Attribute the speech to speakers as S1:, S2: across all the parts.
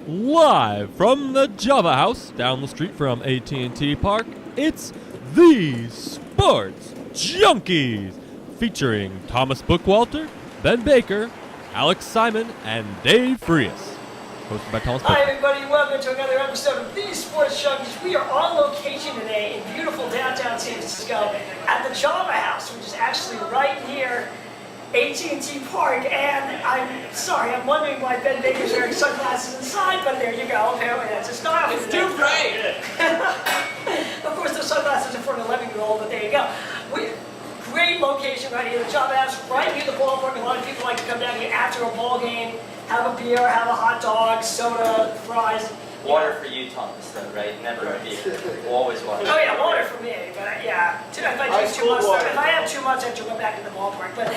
S1: Live from the Java House down the street from AT&T Park, it's the Sports Junkies, featuring Thomas Bookwalter, Ben Baker, Alex Simon, and Dave Frias. Hosted by Thomas Bookwalter.
S2: Hi everybody, welcome to another episode of The Sports Junkies. We are on location today in beautiful downtown San Francisco at the Java House, which is actually right near AT&T Park, and I'm sorry, I'm wondering why Ben Baker's wearing sunglasses inside, but there you go, apparently that's a style.
S3: It's too bright!
S2: Of course, the sunglasses are for an 11-year-old, but there you go. Great location right here, the Java House, right near the ballpark. A lot of people like to come down here after a ball game, have a beer, have a hot dog, soda, fries.
S3: Water for you, Thomas, though, right? Never a beer. Always water.
S2: Oh yeah, water for me, but yeah, if I drink too much, if I have too much, I have to go back in the ballpark, but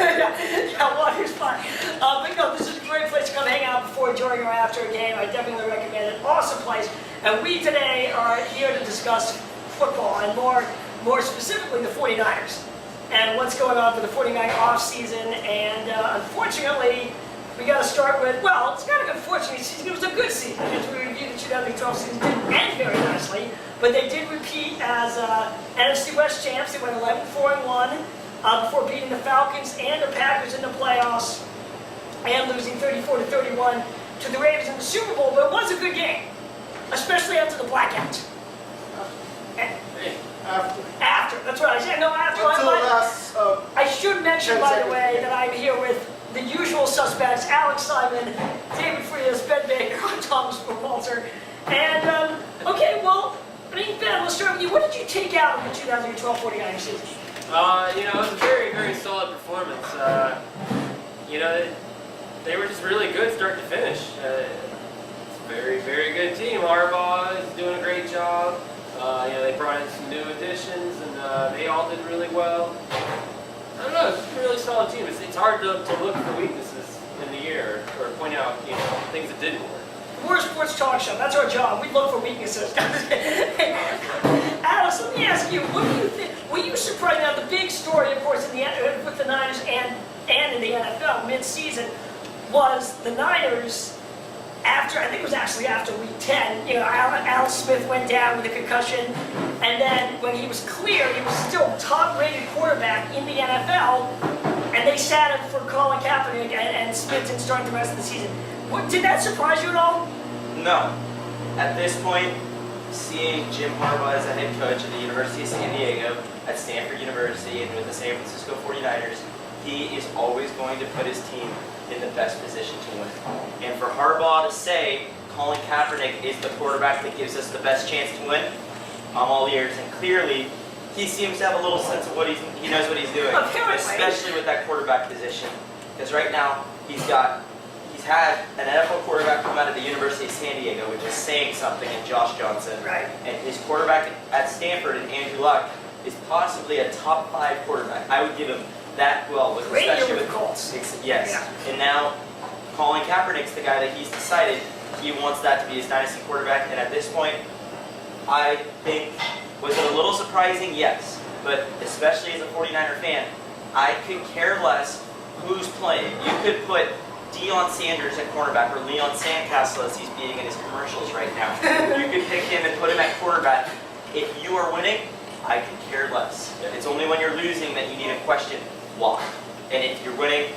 S2: yeah, water's fine. But no, this is a great place to come hang out before, during, or after a game. I definitely recommend it. Awesome place. And we today are here to discuss football, and more specifically the 49ers, and what's going on for the 49er offseason, and unfortunately, we got to start with, well, it's kind of unfortunate season. It was a good season because we reviewed the 2012 season. Didn't end very nicely, but they did repeat as NFC West champs. They went 11-4-1 before beating the Falcons and the Packers in the playoffs and losing 34-31 to the Ravens in the Super Bowl. But it was a good game, especially after the blackout. After. That's what I said. No, after. I should mention, by the way, that I'm here with the usual suspects: Alex Simon, David Frias, Ben Baker, Thomas Bookwalter. And, okay, well, I mean, Ben, let's start with you. What did you take out of the 2012 49ers season?
S4: It was a very, very solid performance. They were just really good start to finish. It's a very, very good team. Harbaugh is doing a great job. They brought in some new additions, and they all did really well. I don't know, it's a really solid team. It's hard to look for weaknesses in the year or point out, things that didn't work.
S2: We're a sports talk show. That's our job. We look for weaknesses. Alice, let me ask you, what do you think? Were you surprised? Now, the big story, of course, with the Niners and in the NFL mid-season was the Niners. I think it was actually after week 10, Al Smith went down with a concussion, and then when he was cleared, he was still top-rated quarterback in the NFL, and they sat him for Colin Kaepernick, and Smith didn't start the rest of the season. Did that surprise you at all?
S3: No. At this point, seeing Jim Harbaugh as a head coach at the University of San Diego, at Stanford University, and with the San Francisco 49ers, he is always going to put his team in the best position to win. And for Harbaugh to say Colin Kaepernick is the quarterback that gives us the best chance to win, I'm all ears. And clearly, he seems to have a little sense of he knows what he's doing, especially with that quarterback position. Because right now, he's had an NFL quarterback come out of the University of San Diego, which is saying something, in Josh Johnson.
S2: Right.
S3: And his quarterback at Stanford, and Andrew Luck, is possibly a top 5 quarterback. I would give him that well, especially with
S2: Colts.
S3: Yes. Yeah. And now Colin Kaepernick's the guy that he's decided he wants that to be his dynasty quarterback. And at this point, I think, was it a little surprising? Yes. But especially as a 49er fan, I could care less who's playing. You could put Deion Sanders at cornerback, or Leon Sandcastle as he's being in his commercials right now. You could pick him and put him at quarterback. If you are winning, I could care less. It's only when you're losing that you need to question why. And if you're winning,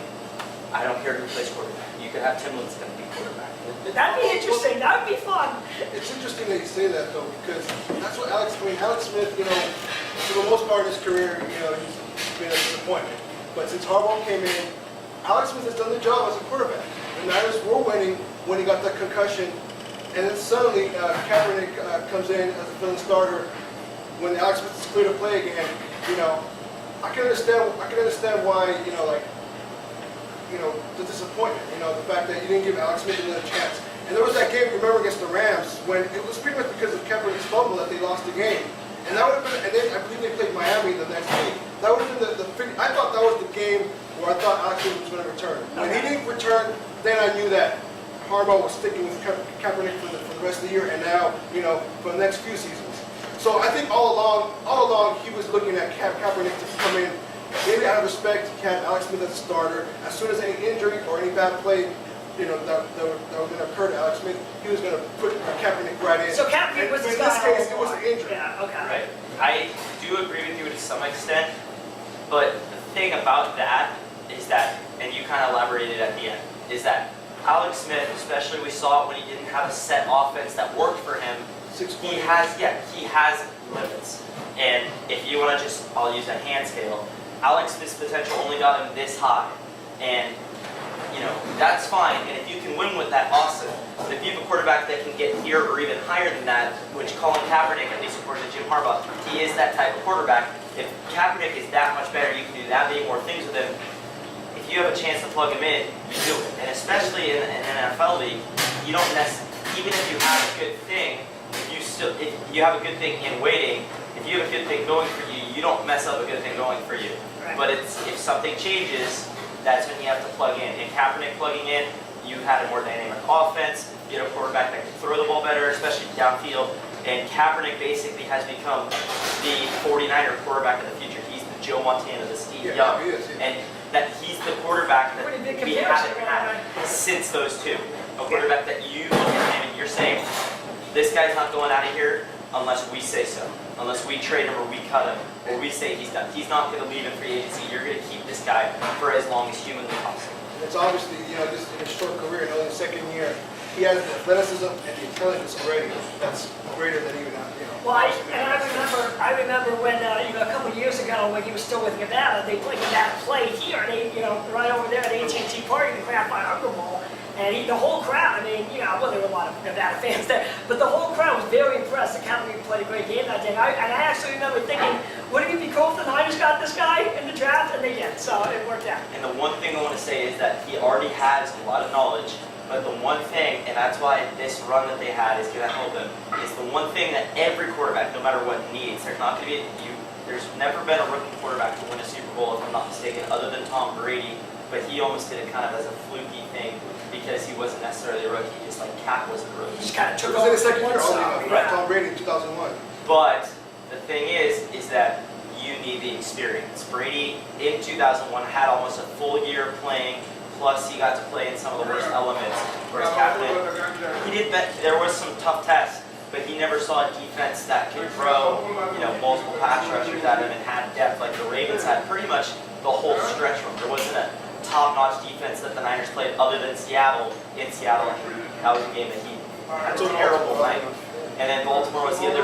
S3: I don't care who plays quarterback. You could have Tim Lincecum be quarterback.
S2: That'd be interesting. That would be fun.
S5: It's interesting that you say that, though, because that's what Alex Smith, for the most part of his career, he's been a disappointment. But since Harbaugh came in, Alex Smith has done the job as a quarterback. The Niners were winning when he got that concussion, and then suddenly Kaepernick comes in as a filling starter when Alex Smith is clear to play again. I can understand why, the disappointment, the fact that you didn't give Alex Smith another chance. And there was that game, remember, against the Rams, when it was pretty much because of Kaepernick's fumble that they lost the game. And that would have been, and then I believe they played Miami the next week. That would have been I thought that was the game where I thought Alex Smith was going to return. When he didn't return, then I knew that Harbaugh was sticking with Kaepernick for the rest of the year, and now, for the next few seasons. So I think all along he was looking at Kaepernick to come in, maybe out of respect, he had Alex Smith as a starter. As soon as any injury or any bad play, that were going to occur to Alex Smith, he he was going to put Kaepernick right in.
S2: So Kaepernick was
S5: in
S2: this
S5: this
S2: guy
S5: case,
S2: all
S5: it was an
S2: along.
S5: injury.
S2: Yeah, okay.
S3: Right. I do agree with you to some extent, but the thing about that is that, and you kind of elaborated at the end, is that Alex Smith, especially we saw it when he didn't have a set offense that worked for him, he has limits. And if you want to just, I'll use a hand scale, Alex Smith's potential only got him this high. And, you know, that's fine. And if you can win with that, awesome. But if you have a quarterback that can get here or even higher than that, which Colin Kaepernick, at least according to Jim Harbaugh, he is that type of quarterback. If Kaepernick is that much better, you can do that many more things with him. If you have a chance to plug him in, you do it. And especially in an NFL league, you don't even if you have a good thing, if you have a good thing in waiting, if you have a good thing going for you, you don't mess up a good thing going for you.
S2: Right.
S3: But if something changes, that's when you have to plug in. And Kaepernick plugging in, you had a more dynamic offense, you had a quarterback that can throw the ball better, especially downfield. And Kaepernick basically has become the 49er quarterback of the future. He's the Joe Montana, the Steve Young.
S5: He is, yeah.
S3: And that he's the quarterback that
S2: Pretty big
S3: we
S2: comparison,
S3: haven't had
S2: right?
S3: since those two. A quarterback that you look at him and you're saying, this guy's not going out of here unless we say so. Unless we trade him or we cut him or we say he's done. He's not going to leave in free agency. You're going to keep this guy for as long as humanly possible.
S5: It's obviously, just in his short career, in his second year, he has the athleticism and the intelligence already. That's greater than even,
S2: Well, I remember when, a couple of years ago when he was still with Nevada, they played Nevada play here, right over there at AT&T Park in the Craft by Upper Bowl. And the whole crowd, well, there were a lot of Nevada fans there, but the whole crowd was very impressed that Kaepernick played a great game that day. And I actually remember thinking, wouldn't it be cool if the Niners got this guy in the draft? And they did, so it worked out.
S3: And the one thing I want to say is that he already has a lot of knowledge, but the one thing, and that's why this run that they had is going to help him, is the one thing that every quarterback, no matter what, needs. There's not going to be there's never been a rookie quarterback to win a Super Bowl, if I'm not mistaken, other than Tom Brady, but he almost did it kind of as a fluky thing because he wasn't necessarily a rookie, just like Cap wasn't a rookie.
S2: He just kind of
S5: It
S2: took
S5: was
S2: over
S5: in his second year
S2: one
S5: only,
S2: side.
S5: Tom Brady in 2001.
S3: But the thing is that you need the experience. Brady in 2001 had almost a full year playing, plus he got to play in some of the worst elements. Whereas Kaepernick, there was some tough tests, but he never saw a defense that could throw, multiple pass rushers at him and had depth like the Ravens had pretty much the whole stretch from. There wasn't a top-notch defense that the Niners played other than Seattle. In Seattle, that was a game that he had a terrible night. And then Baltimore was the other,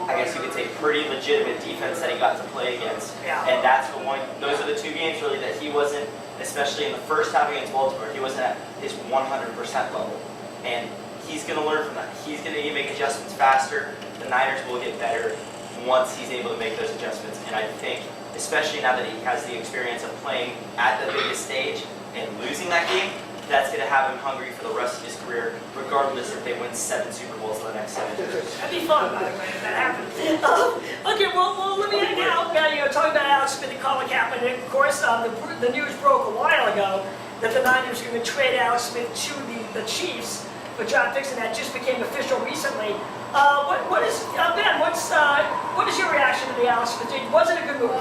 S3: I guess you could say, pretty legitimate defense that he got to play against.
S2: Yeah.
S3: And that's the one, those are the two games really that he wasn't, especially in the first half against Baltimore, he wasn't at his 100% level. And he's going to learn from that. He's going to need to make adjustments faster. The Niners will get better once he's able to make those adjustments. And I think, especially now that he has the experience of playing at the biggest stage and losing that game, that's going to have him hungry for the rest of his career, regardless if they win 7 Super Bowls in the next 7 years.
S2: That'd be fun, by the way, if that happened. Okay, well, let me now, talking about Alex Smith and Colin Kaepernick, of course, the news broke a while ago that the Niners were going to trade Alex Smith to the Chiefs for draft picks, and that just became official recently. Ben, what is your reaction to the Alex Smith trade? Was it a good move?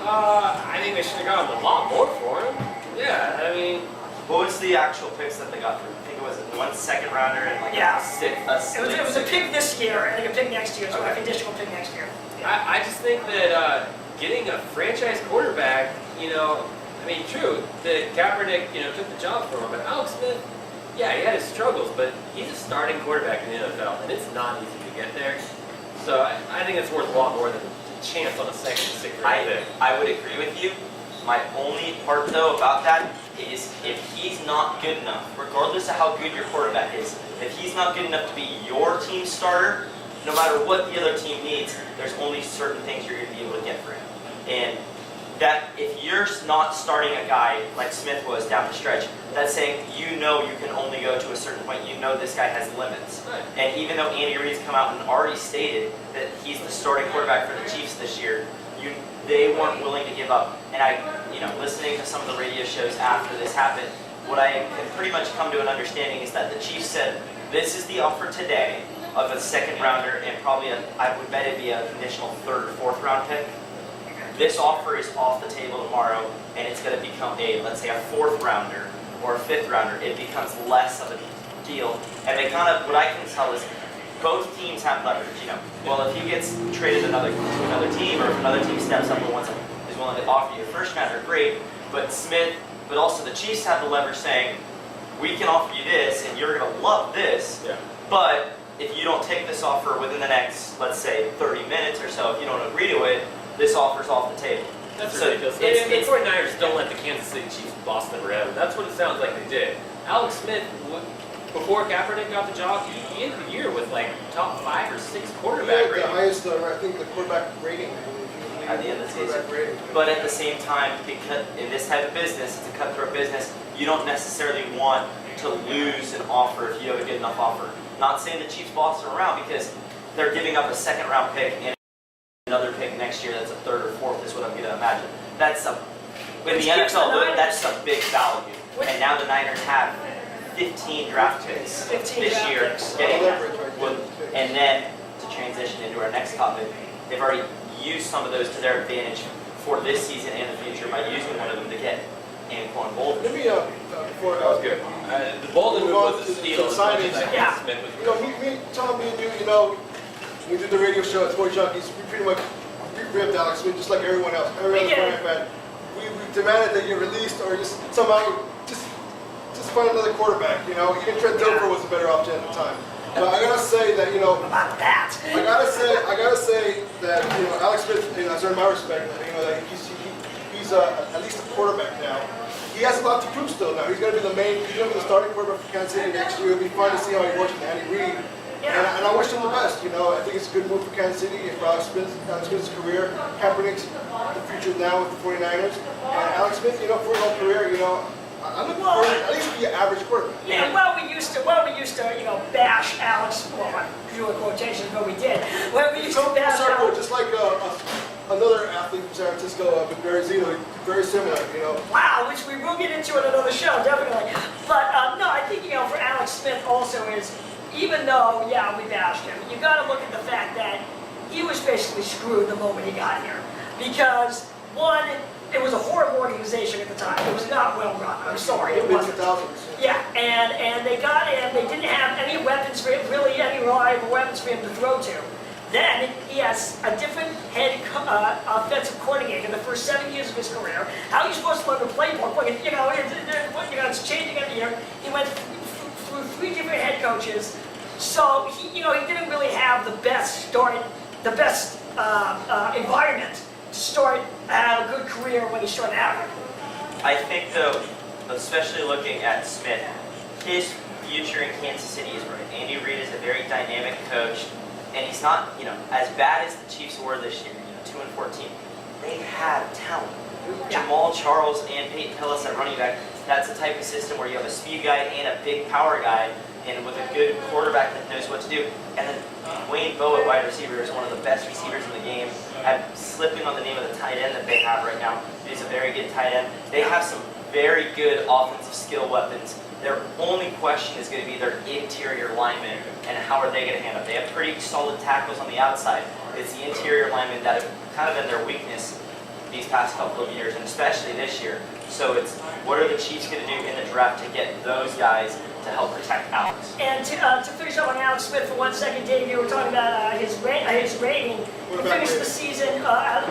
S4: I think they should have gotten a lot more for him. Yeah, I mean,
S3: What was the actual picks that they got for him? I think it was 1 second rounder and like
S2: Yeah.
S3: a
S2: It was a pick this year, and like a pick next year, so a conditional pick next year. Yeah.
S4: I just think that getting a franchise quarterback, true, that Kaepernick, took the job for him, but Alex Smith, yeah, he had his struggles, but he's a starting quarterback in the NFL, and it's not easy to get there. So I think it's worth a lot more than a chance on a second to sixth round pick.
S3: I would agree with you. My only part though about that is if he's not good enough, regardless of how good your quarterback is, if he's not good enough to be your team starter, no matter what the other team needs, there's only certain things you're going to be able to get for him. And that if you're not starting a guy like Smith was down the stretch, that's saying you can only go to a certain point. This guy has limits.
S4: Right.
S3: And even though Andy Reid's come out and already stated that he's the starting quarterback for the Chiefs this year, they weren't willing to give up. And listening to some of the radio shows after this happened, what I can pretty much come to an understanding is that the Chiefs said, this is the offer today of a second rounder and probably I would bet it'd be a conditional 3rd or 4th round pick. This offer is off the table tomorrow, and it's going to become let's say a 4th rounder or a 5th rounder. It becomes less of deal. And they kind of, what I can tell is both teams have leverage. Well, if he gets traded to another team, or if another team steps up and is willing to offer you a first rounder, great. But Smith, but also the Chiefs have the leverage saying, we can offer you this, and you're going to love this.
S4: Yeah.
S3: But if you don't take this offer within the next, let's say, 30 minutes or so, if you don't agree to it, this offer's off the table.
S4: That's
S3: So
S4: ridiculous.
S3: it's-
S4: The 49ers don't let the Kansas City Chiefs boss them around. That's what it sounds like they did. Alex Smith, before Kaepernick got the job, he ended the year with like top 5 or 6 quarterback
S5: The
S4: rating.
S5: highest, I think, the quarterback rating.
S3: At the end of the season.
S5: Quarterback rating.
S3: But at the same time, because in this type of business, it's a cutthroat business, you don't necessarily want to lose an offer if you have a good enough offer. Not saying the Chiefs boss them around, because they're giving up a second-round pick and another pick next year that's a third or fourth is what I'm going to imagine. That's in the NFL, that's a big value. And now the Niners have 15 draft picks
S2: 15
S3: this
S2: draft
S3: year,
S2: picks.
S3: getting that.
S5: Leverage right
S3: Well,
S5: there.
S3: and then to transition into our next topic, they've already used some of those to their advantage for this season and the future by using one of them to get Anquan Bolden.
S5: Let me, before
S4: That was good. The Bolden move was a steal as much as I think
S2: Yeah.
S4: Smith was
S5: Tom, me and you, we did the radio show at Sports Junkies. We pretty much ripped Alex Smith just like everyone else. Every
S2: We
S5: other
S2: did.
S5: fan. We demanded that you're released or just somehow just find another quarterback. Even Trent Dilfer was a better option at the time. But I gotta say that
S2: About that.
S5: I gotta say that Alex Smith has earned my respect. That he's at least a quarterback now. He has a lot to prove still now. He's gonna be the starting quarterback for Kansas City next year. It'll be fun to see how he works with Andy Reid.
S2: Yeah.
S5: And I wish him the best. I think it's a good move for Kansas City and for Alex Smith's career. Kaepernick's the future now with the 49ers. And Alex Smith, for his whole career, I'm looking for at least be an average quarterback.
S2: Yeah, we used to, bash Alex. Well, I'm doing quotations, but we did. When we used to bash
S5: Circle,
S2: Alex.
S5: just like another athlete from San Francisco, Embarcadero, very similar.
S2: Wow, which we will get into in another show, definitely. But no, I think for Alex Smith also is, even though we bashed him, you got to look at the fact that he was basically screwed the moment he got here, because one, it was a horrible organization at the time. It was not well run. I'm sorry, it wasn't. Yeah, and they got in. They didn't have any weapons for him, really any reliable weapons for him to throw to. Then he has a different head offensive coordinator the first 7 years of his career. How are you supposed to learn the playbook? It's changing every year. He went through 3 different head coaches, so he didn't really have the best environment to start a good career when he started out.
S3: I think, though, especially looking at Smith, his future in Kansas City is bright. Andy Reid is a very dynamic coach, and he's not, as bad as the Chiefs were this year, 2-14. They have talent. Jamal Charles and Peyton Hillis at running back. That's the type of system where you have a speed guy and a big power guy, and with a good quarterback that knows what to do. And then Wayne Bowe at wide receiver is one of the best receivers in the game. I'm slipping on the name of the tight end that they have right now. He's a very good tight end. They have some very good offensive skill weapons. Their only question is going to be their interior linemen and how are they going to handle it. They have pretty solid tackles on the outside. It's the interior linemen that have kind of been their weakness these past couple of years, and especially this year. So it's what are the Chiefs going to do in the draft to get those guys to help protect Alex?
S2: And to finish up on Alex Smith for 1 second, Dave, you were talking about his rating. He finished the season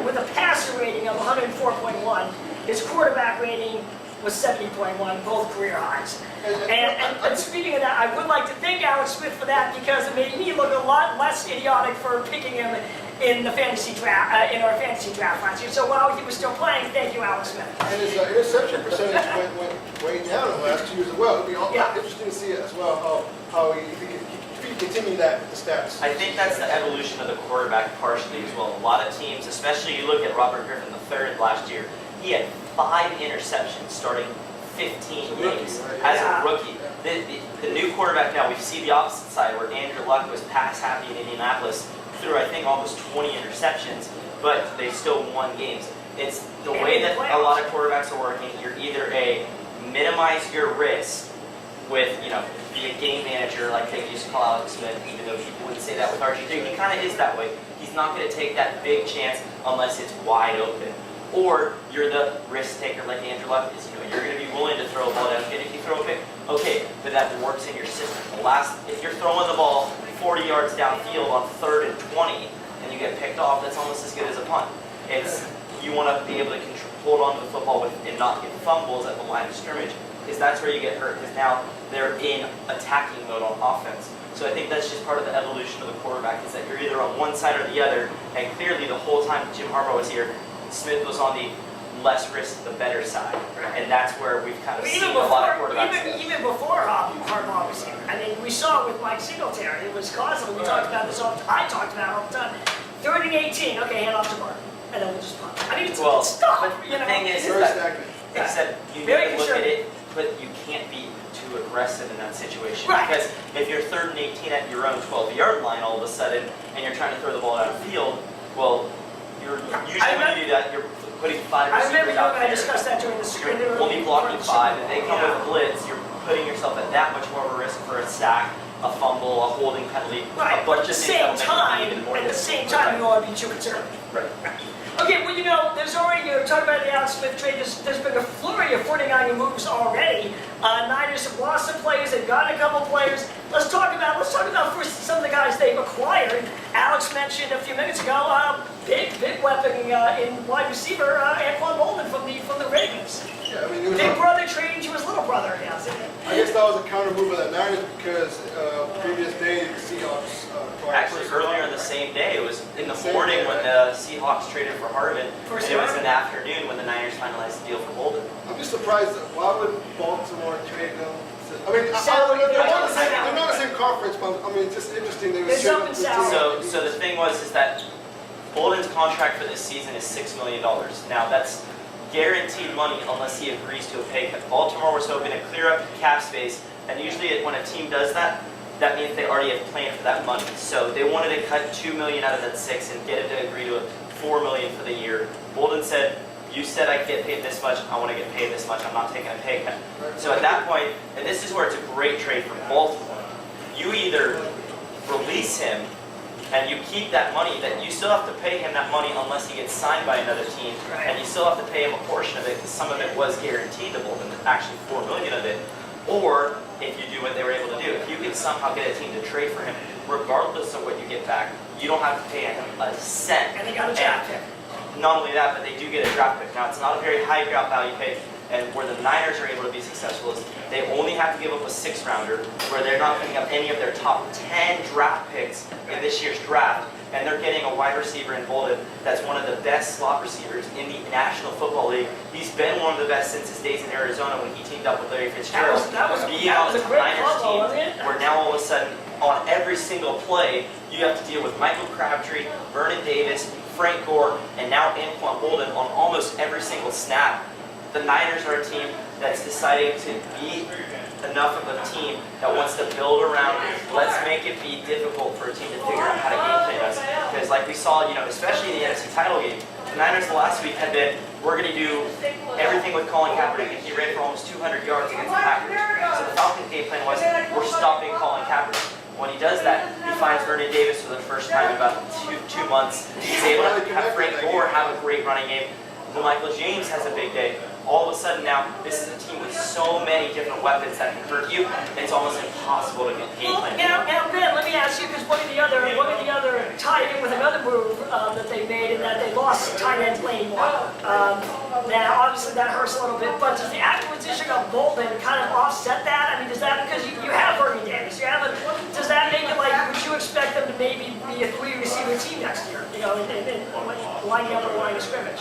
S2: with a passer rating of 104.1. His quarterback rating was 70.1, both career highs. And speaking of that, I would like to thank Alex Smith for that, because it made me look a lot less idiotic for picking him in the fantasy draft, in our fantasy draft last year. So while he was still playing, thank you, Alex Smith.
S5: And his interception percentage went way down in the last 2 years as well. It'll be interesting to see it as well, how if he can continue that with the stats.
S3: I think that's the evolution of the quarterback partially as well. A lot of teams, especially you look at Robert Griffin III last year, he had 5 interceptions starting 15 games as a rookie. The new quarterback now, we see the opposite side where Andrew Luck was pass happy in Indianapolis, threw I think almost 20 interceptions, but they still won games. It's the way that a lot of quarterbacks are working. You're either a minimize your risk with, be a game manager like they used to call Alex Smith, even though people wouldn't say that with RG3. He kind of is that way. He's not going to take that big chance unless it's wide open. Or you're the risk taker like Andrew Luck is. You're going to be willing to throw a ball down. If you throw a pick, Okay, but that works in your system. If you're throwing the ball 40 yards downfield on 3rd and 20 and you get picked off, that's almost as good as a punt. You want to be able to hold on to the football and not get fumbles at the line of scrimmage, because that's where you get hurt, because now they're in attacking mode on offense. So I think that's just part of the evolution of the quarterback, is that you're either on one side or the other, and clearly the whole time Jim Harbaugh was here, Smith was on the less risk, the better side. And that's where we've kind of seen a lot of quarterbacks go.
S2: Even before Harbaugh was here. I mean, we saw it with Mike Singletary. It was constantly, we talked about this I talked about it all the time. 3rd and 18, okay, hand off to Mark. And then we'll just punt. I mean, it's stop.
S3: But the thing is that, except you need to look at it, but you can't be too aggressive in that situation.
S2: Right.
S3: Because if you're 3rd and 18 at your own 12-yard line all of a sudden, and you're trying to throw the ball downfield, well, usually when you do that, you're putting 5
S2: I
S3: receivers
S2: remember you
S3: out
S2: and I
S3: there.
S2: discussed that during the screen.
S3: You're only blocking 5. If they come with a blitz, you're putting yourself at that much more of a risk for a sack, a fumble, a holding penalty,
S2: Right,
S3: a
S2: but
S3: bunch
S2: at the
S3: of things that
S2: same
S3: will make it
S2: time,
S3: even more
S2: you
S3: difficult.
S2: want to be too conservative.
S3: Right.
S2: Okay, well, there's already, talking about the Alex Smith trade, there's been a flurry of 49 moves already. Niners have lost some players, they've gotten a couple players. Let's talk about first some of the guys they've acquired. Alex mentioned a few minutes ago, big weapon in wide receiver, Anquan Bolden from the Ravens.
S5: Yeah, I mean, it was
S2: Big brother trading to his little brother, yeah.
S5: I guess that was a counter move of the Niners because previous day the Seahawks acquired
S3: Actually, earlier in the same day, it was in the morning when the Seahawks traded for Harvin, and it was in the afternoon when the Niners finalized the deal for Bolden.
S5: I'm just surprised that why would Baltimore trade them? I mean, they're not the same conference, but I mean, it's just interesting. They were
S2: It's up in salary.
S3: So the thing was is that Bolden's contract for this season is $6 million. Now that's guaranteed money unless he agrees to a pay cut. Baltimore was hoping to clear up cap space, and usually when a team does that, that means they already have planned for that money. So they wanted to cut $2 million out of that $6 million and get him to agree to $4 million for the year. Bolden said, "You said I get paid this much. I want to get paid this much. I'm not taking a pay cut." So at that point, and this is where it's a great trade for Baltimore. You either release him and you keep that money, that you still have to pay him that money unless he gets signed by another team, and you still have to pay him a portion of it because some of it was guaranteed to Bolden, actually $4 million of it. Or if you do what they were able to do, if you can somehow get a team to trade for him, regardless of what you get back, you don't have to pay him a cent.
S2: And they got a draft pick.
S3: Not only that, but they do get a draft pick. Now, it's not a very high draft value pick, and where the Niners are able to be successful is they only have to give up a 6-rounder, where they're not picking up any of their top 10 draft picks in this year's draft, and they're getting a wide receiver in Bolden that's one of the best slot receivers in the National Football League. He's been one of the best since his days in Arizona when he teamed up with Larry Fitzgerald.
S2: That was
S3: being on the
S2: a great
S3: Niners
S2: combo,
S3: team,
S2: wasn't it?
S3: where now all of a sudden, on every single play, you have to deal with Michael Crabtree, Vernon Davis, Frank Gore, and now Anquan Bolden on almost every single snap. The Niners are a team that's deciding to be enough of a team that wants to build around, let's make it be difficult for a team to figure out how to game plan us. Because like we saw, especially in the NFC title game, the Niners last week had been, we're going to do everything with Colin Kaepernick, and he ran for almost 200 yards against the Packers. So the Falcons' game plan was, we're stopping Colin Kaepernick. When he does that, he finds Vernon Davis for the first time in about two months. He's able to have Frank Gore have a great running game. Michael James has a big day. All of a sudden now, this is a team with so many different weapons that can hurt you, it's almost impossible to get game plan.
S2: Now, Ben, let me ask you, because one of the other tied in with another move that they made, and that they lost tight end Lane Walker. Now, obviously that hurts a little bit, but does the acquisition of Bolden kind of offset that? I mean, does that, because you have Vernon Davis, does that make it like, would you expect them to maybe be a 3-receiver team next year? And lining up a line of scrimmage?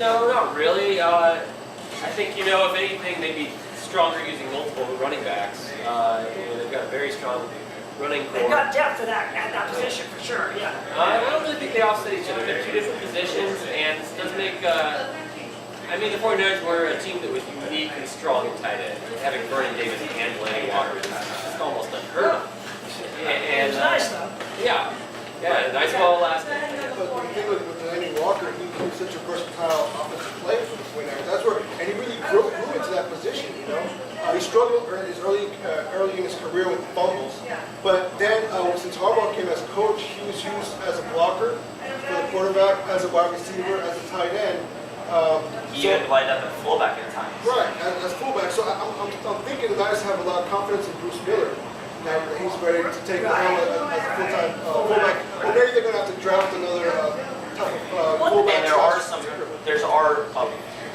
S4: No, not really. I think, if anything, they'd be stronger using multiple running backs. They've got a very strong running core.
S2: They've got depth at that position for sure, yeah.
S4: I don't really think they offset each other. They're two different positions, and it does make. The 49ers were a team that was uniquely strong in tight end. Having Vernon Davis and Lanning Walker is just almost unheard of.
S2: It was nice though.
S4: Yeah, nice ball last night.
S5: But the thing with Lanning Walker, he was such a versatile offensive player for the 49ers. That's where, and he really grew into that position. He struggled early in his career with fumbles, but then since Harbaugh came as coach, he was used as a blocker for the quarterback, as a wide receiver, as a tight end.
S3: He even lined up at fullback at times.
S5: Right, as fullback. So I'm thinking the Niners have a lot of confidence in Bruce Miller. That he's ready to take the helm as a full-time fullback. Or maybe they're going to have to draft another fullback.
S3: And there's a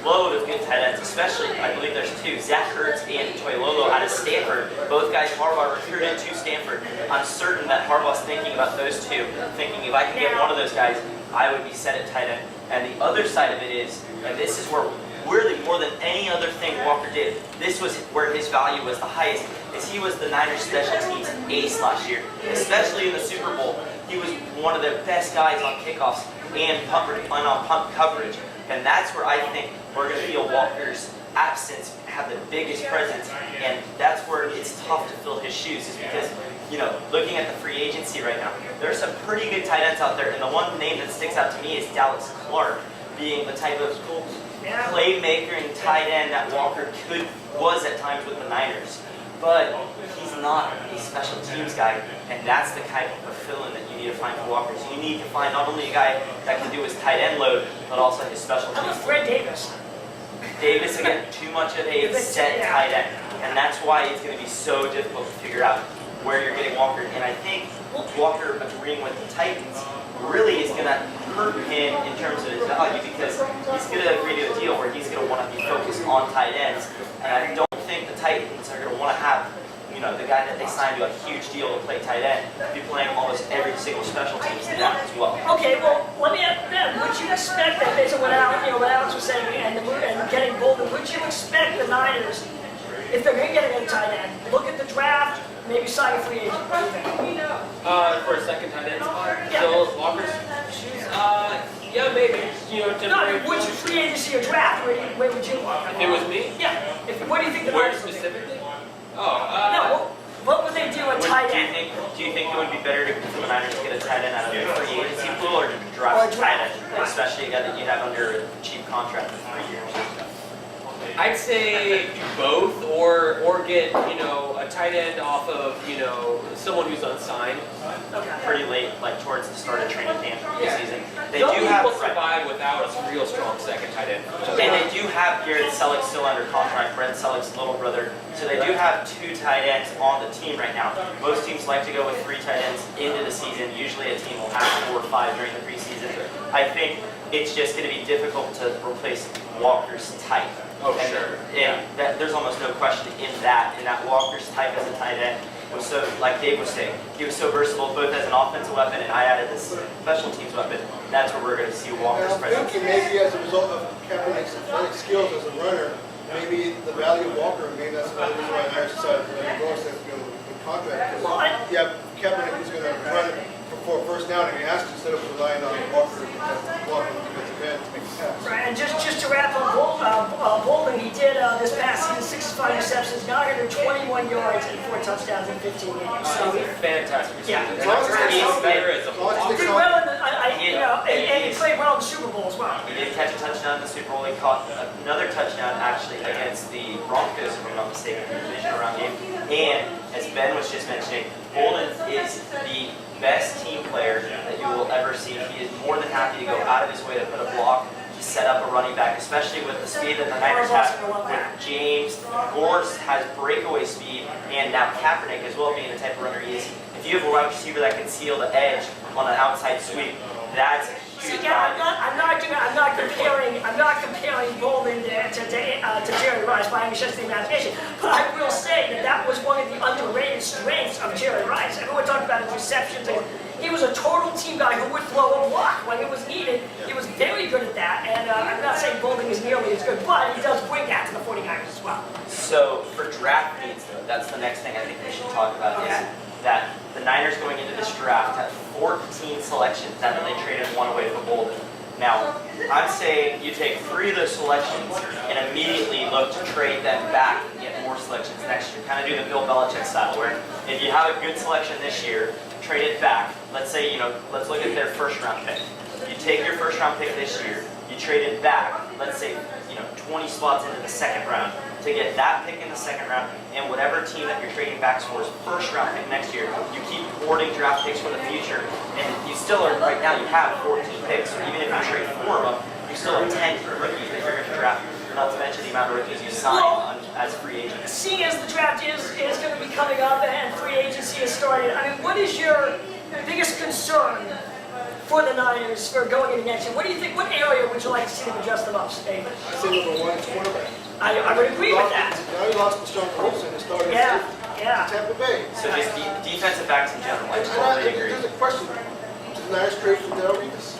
S3: load of good tight ends, especially, I believe there's two, Zach Ertz and Toilolo out of Stanford. Both guys Harbaugh recruited to Stanford. I'm certain that Harbaugh's thinking about those two, thinking if I can get one of those guys, I would be set at tight end. And the other side of it is, and this is where really more than any other thing Walker did, this was where his value was the highest, is he was the Niners special teams ace last year. Especially in the Super Bowl, he was one of the best guys on kickoffs and on punt coverage. And that's where I think we're going to feel Walker's absence have the biggest presence, and that's where it's tough to fill his shoes, is because, looking at the free agency right now, there's some pretty good tight ends out there, and the one name that sticks out to me is Dallas Clark, being the type of playmaker and tight end that Walker was at times with the Niners. But he's not a special teams guy, and that's the type of fill-in that you need to find for Walker. So you need to find not only a guy that can do his tight end load, but also his special teams.
S2: How about Fred Davis?
S3: Davis, again, too much of a set tight end, and that's why it's going to be so difficult to figure out where you're getting Walker. And I think Walker agreeing with the Titans really is going to hurt him in terms of his value, because he's going to agree to a deal where he's going to want to be focused on tight ends, and I don't think the Titans are going to want to have the guy that they signed to a huge deal to play tight end be playing almost every single special team snap as well.
S2: Okay, well, let me ask Ben, would you expect that, based on what Alex was saying and getting Bolden, would you expect the Niners, if they're going to get a tight end, look at the draft, maybe sign a free agent? What do you think?
S4: For a second tight end spot?
S2: Yeah.
S4: So Walker's shoes? Yeah, maybe.
S2: Would you free agency or draft? Where would you look?
S4: If it was me?
S2: Yeah. What do you think the
S4: Where
S2: Niners would do?
S4: specifically?
S2: No, what would they do at tight end?
S3: Do you think it would be better for the Niners to get a tight end out of the free agency pool, or to draft a tight end, especially a guy that you have under a cheap contract for 3 years?
S4: I'd say both, or get a tight end off of someone who's unsigned.
S3: Pretty late, like towards the start of training camp this season. They
S4: Some
S3: do have
S4: people survive without a real strong second tight end.
S3: and they do have Garrett Selleck still under contract, Brent Selleck's little brother. So they do have 2 tight ends on the team right now. Most teams like to go with 3 tight ends into the season. Usually a team will have 4 or 5 during the preseason. I think it's just going to be difficult to replace Walker's type.
S4: Oh, sure.
S3: And there's almost no question in that Walker's type as a tight end was so, like Dave was saying, he was so versatile both as an offensive weapon, and I added this special teams weapon. That's where we're going to see Walker's presence.
S5: I'm thinking maybe as a result of Kaepernick's athletic skills as a runner, maybe the value of Walker, maybe that's another reason why the Niners decided to let him go instead of going with the contract. Because you have Kaepernick who's going to run for a first down if he has to, instead of relying on Walker to block on the defensive end to make the pass.
S2: Right, and just to wrap up Bolden, he did this past season 65 receptions, 921 yards, and 4 touchdowns in 15 games. So,
S4: He's a fantastic receiver.
S2: Yeah.
S4: And I'm sure he's better as a blocker.
S2: he did well, and he played well in the Super Bowl as well.
S3: He did catch a touchdown in the Super Bowl. He caught another touchdown actually against the Broncos, if I'm not mistaken, in the division round game. And as Ben was just mentioning, Bolden is the best team player that you will ever see. He is more than happy to go out of his way to put a block, to set up a running back, especially with the speed that the Niners have. With James, Gorse has breakaway speed, and now Kaepernick as well being the type of runner he is. If you have a wide receiver that can seal the edge on an outside sweep, that's a huge
S2: I'm not comparing Bolden to Jerry Rice by any stretch of the imagination, but I will say that was one of the underrated strengths of Jerry Rice. Everyone talked about his receptions. He was a total team guy who would throw a block when it was needed. He was very good at that, and I'm not saying Bolden is nearly as good, but he does bring that to the 49ers as well.
S3: So for draft needs, though, that's the next thing I think we should talk about is that the Niners going into this draft have 14 selections that they traded 1 away for Bolden. Now, I'm saying you take 3 of those selections and immediately look to trade them back and get more selections next year. Kind of do the Bill Belichick style, where if you have a good selection this year, trade it back. Let's say, let's look at their first round pick. You take your first round pick this year, you trade it back, let's say, 20 spots into the second round to get that pick in the second round, and whatever team that you're trading back for is first round pick next year. You keep hoarding draft picks for the future, and you still are, right now you have 14 picks, so even if you trade 4 of them, you you still have 10 rookies that you're going to draft, not to mention the amount of rookies you sign as free agents.
S2: Seeing as the draft is going to be coming up and free agency has started, I mean, what is your biggest concern for the Niners for going into next year? What do you think? What area would you like to see them adjust them up, Steve?
S5: I say number one is quarterback.
S2: I would agree with that.
S5: Now he lost Sean Wilson and started
S2: Yeah.
S5: Tampa Bay.
S3: So just defensive backs in general, I
S5: And
S3: totally agree.
S5: there's a question. Did the Niners trade for Darrell Revis?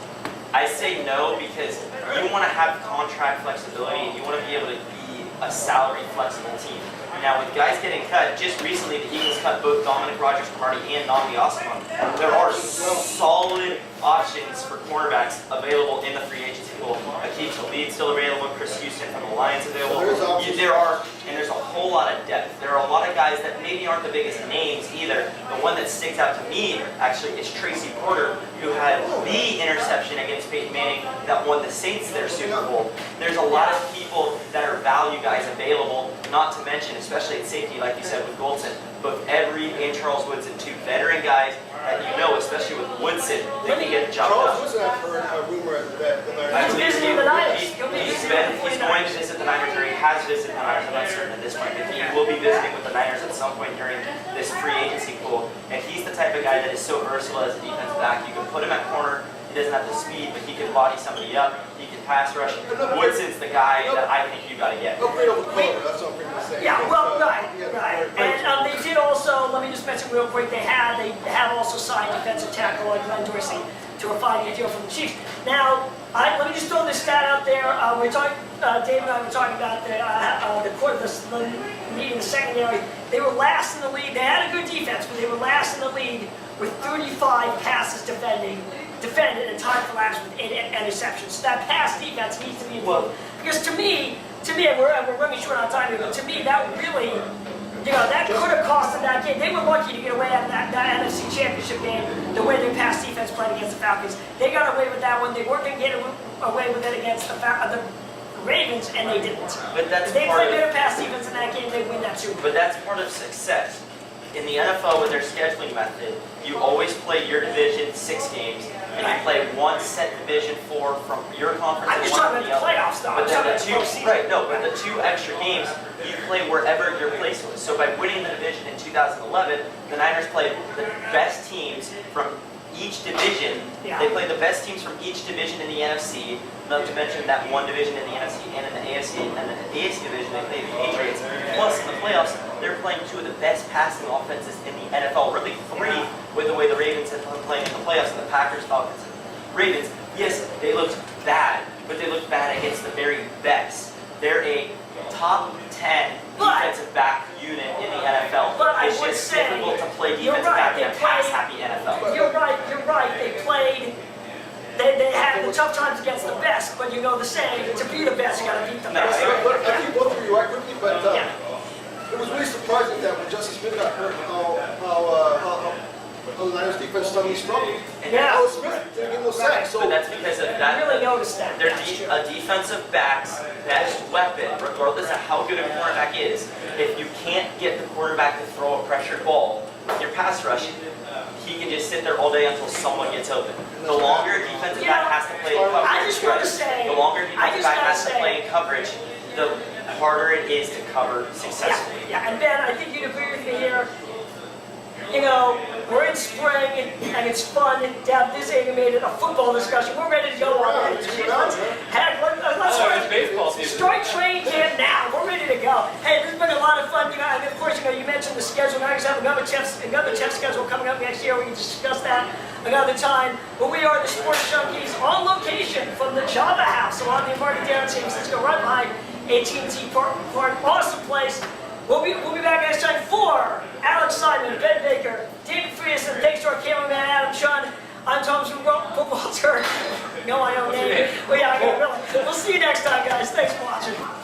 S3: I say no because you want to have contract flexibility and you want to be able to be a salary flexible team. Now with guys getting cut, just recently the Eagles cut both Dominic Rodgers-Cromartie and Nnamdi Asomugha. There are solid options for cornerbacks available in the free agency pool. Akeem Talib still available, Chris Houston from the Lions available. There's a whole lot of depth. There are a lot of guys that maybe aren't the biggest names either. The one that sticks out to me actually is Tracy Porter, who had the interception against Peyton Manning that won the Saints their Super Bowl. There's a lot of people that are value guys available, not to mention, especially at safety, like you said with Goldson, both Every and Charles Woodson, two veteran guys that you know, especially with Woodson, they can get the job done.
S5: Charles Woodson, I've heard a rumor that the
S3: I
S5: Niners.
S2: He's
S3: believe
S2: visiting the Niners.
S3: he's going to visit the Niners, or he has visited the Niners. I'm not certain at this point, but he will be visiting with the Niners at some point during this free agency pool. And he's the type of guy that is so versatile as a defensive back. You can put him at corner. He doesn't have the speed, but he can body somebody up. He can pass rush. Woodson's the guy that I think you got to get.
S5: Upgrade over Kohler, that's what I'm pretty much saying.
S2: Yeah, well, right. And they did also, let me just mention real quick, they have also signed defensive tackle like Glenn Dorsey to a 5-year deal from the Chiefs. Now, let me just throw this stat out there. We're talking, Dave and I were talking about the lead in the secondary. They were last in the league. They had a good defense, but they were last in the league with 35 passes defended and time for lapse with 8 interceptions. So that pass defense needs to be improved. Because to me, and we're running short on time here, but to me, that really, that could have cost them that game. They were lucky to get away out of that NFC Championship game the way their pass defense played against the Falcons. They got away with that one. They weren't going to get away with it against the Ravens, and they didn't.
S3: But that's
S2: if they
S3: part
S2: played
S3: of
S2: better pass defense in that game, they win that Super Bowl.
S3: But that's part of success. In the NFL, with their scheduling method, you always play your division 6 games, and you play one set division 4 from your conference.
S2: I'm just
S3: one
S2: talking
S3: from
S2: about the
S3: other.
S2: playoffs, though.
S3: But then the 2 extra games, you play wherever your place was. So by winning the division in 2011, the Niners played the best teams from each division.
S2: Yeah.
S3: They played the best teams from each division in the NFC, not to mention that one division in the NFC and in the AFC, and then the AFC division they played the Patriots. Plus in the playoffs, they're playing 2 of the best passing offenses in the NFL, really 3 with the way the Ravens have been playing in the playoffs, and the Packers, Falcons, and Ravens. Yes, they looked bad, but they looked bad against the very best. They're a top 10 defensive back unit in the NFL.
S2: But I
S3: it's
S2: would
S3: just
S2: say,
S3: difficult to play
S2: you're
S3: defensive
S2: right,
S3: back in a pass-happy NFL.
S2: You're right. They had the tough times against the best, but you know the saying, to be the best, you got to beat the best.
S5: I keep both of you right quickly, but it was really surprising that when Justice Smith got hurt, how the Niners defense suddenly struggled.
S2: Yeah.
S5: Smith didn't get no sacks. So
S3: But that's because of
S2: I
S3: that.
S2: really noticed that.
S3: A defensive back's best weapon, regardless of how good a cornerback is, if you can't get the quarterback to throw a pressured ball with your pass rush, he can just sit there all day until someone gets open. The longer a defensive back has to play in coverage,
S2: I just want to say,
S3: the longer a defensive back has to play in coverage, the harder it is to cover successfully.
S2: Yeah, and Ben, I think you'd agree with me here. We're in spring, and it's fun to have this animated, a football discussion. We're ready to go on that. Let's
S4: baseball season.
S2: start training camp now. We're ready to go. Hey, this has been a lot of fun. And of course, you mentioned the schedule. Now you have another chef schedule coming up next year. We can discuss that another time. But we are the Sports Junkies on location from the Java House along the Embarcadero San Francisco, right behind AT&T Park. Awesome place. We'll be back next time for Alex Simon, Ben Baker, David Frias, and thanks to our cameraman Adam Chun. I'm Thomas Bookwalter. You know my own name. Well, yeah, I got it. We'll see you next time, guys. Thanks for watching.